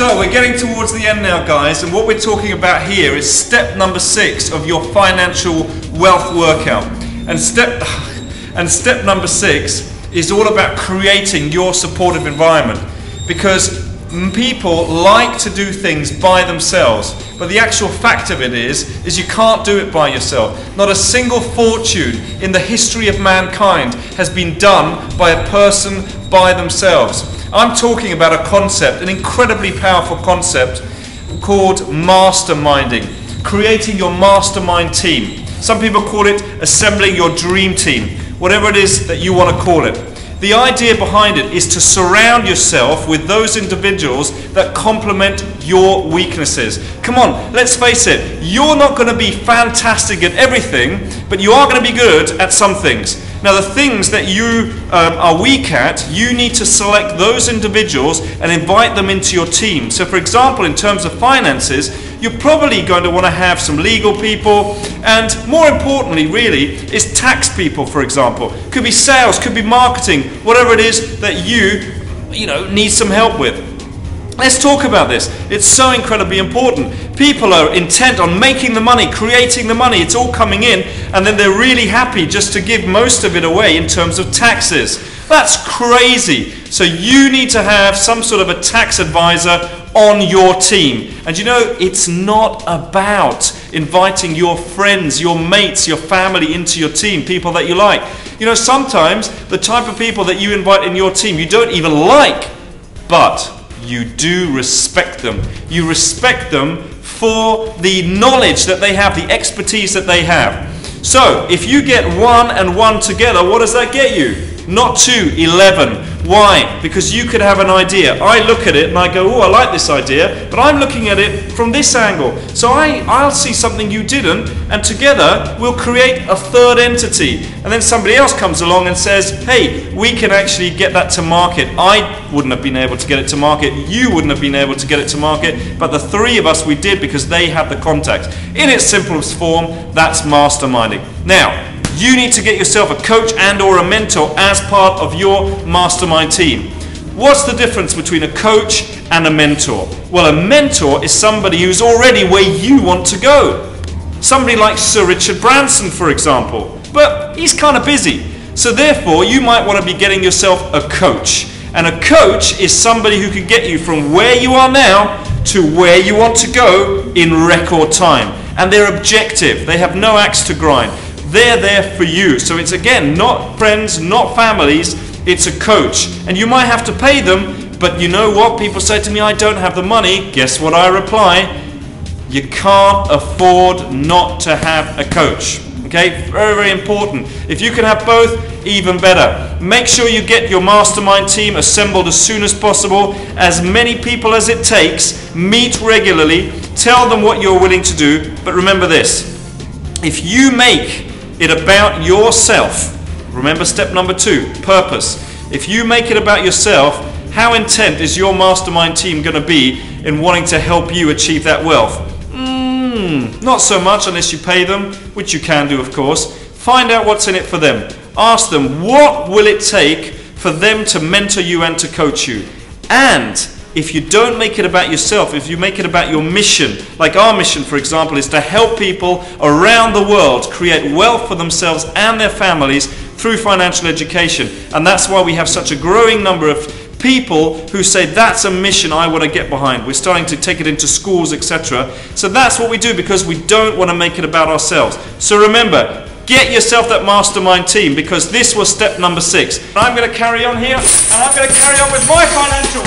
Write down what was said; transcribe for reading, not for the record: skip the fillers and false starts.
So we're getting towards the end now, guys, and what we're talking about here is step number 6 of your financial wealth workout. And step number 6 is all about creating your supportive environment, because people like to do things by themselves, but the actual fact of it is you can't do it by yourself. Not a single fortune in the history of mankind has been done by a person by themselves. I'm talking about a concept, an incredibly powerful concept called masterminding, creating your mastermind team. Some people call it assembling your dream team, whatever it is that you want to call it. The idea behind it is to surround yourself with those individuals that complement your weaknesses. Come on, let's face it, you're not going to be fantastic at everything, but you are going to be good at some things. Now, the things that you are weak at, you need to select those individuals and invite them into your team. So, for example, in terms of finances, you're probably going to want to have some legal people, and more importantly, really, is tax people, for example. Could be sales, could be marketing, whatever it is that you need some help with. Let's talk about this. It's so incredibly important. People are intent on making the money, creating the money. It's all coming in, and then they're really happy just to give most of it away in terms of taxes. That's crazy. So you need to have some sort of a tax advisor on your team. And it's not about inviting your friends, your mates, your family into your team, people that you like. Sometimes the type of people that you invite in your team you don't even like, but you do respect them. You respect them for the knowledge that they have, the expertise that they have. So if you get 1 and 1 together, what does that get you? Not 2, 11. Why? Because you could have an idea. I look at it and I go, oh, I like this idea, but I'm looking at it from this angle. So I'll see something you didn't, and together we'll create a third entity. And then somebody else comes along and says, hey, we can actually get that to market. I wouldn't have been able to get it to market. You wouldn't have been able to get it to market. But the three of us, we did, because they had the contacts. In its simplest form, that's masterminding. Now, you need to get yourself a coach and or a mentor as part of your mastermind team. What's the difference between a coach and a mentor? Well, a mentor is somebody who's already where you want to go. Somebody like Sir Richard Branson, for example. But he's kind of busy. So therefore, you might want to be getting yourself a coach. And a coach is somebody who can get you from where you are now to where you want to go in record time. And they're objective. They have no axe to grind. They're there for you. So it's, again, not friends, not families, it's a coach. And you might have to pay them, but you know what? People say to me, I don't have the money. Guess what I reply? You can't afford not to have a coach. Okay? Very, very important. If you can have both, even better. Make sure you get your mastermind team assembled as soon as possible. As many people as it takes. Meet regularly. Tell them what you're willing to do. But remember this. If you make it about yourself, remember step number 2, purpose. If you make it about yourself, how intent is your mastermind team going to be in wanting to help you achieve that wealth? Not so much unless you pay them, which you can do, of course. Find out what's in it for them. Ask them, what will it take for them to mentor you and to coach you? And if you don't make it about yourself, if you make it about your mission, like our mission, for example, is to help people around the world create wealth for themselves and their families through financial education. And that's why we have such a growing number of people who say, that's a mission I want to get behind. We're starting to take it into schools, etc. So that's what we do, because we don't want to make it about ourselves. So remember, get yourself that mastermind team, because this was step number 6. I'm going to carry on here, and I'm going to carry on with my financial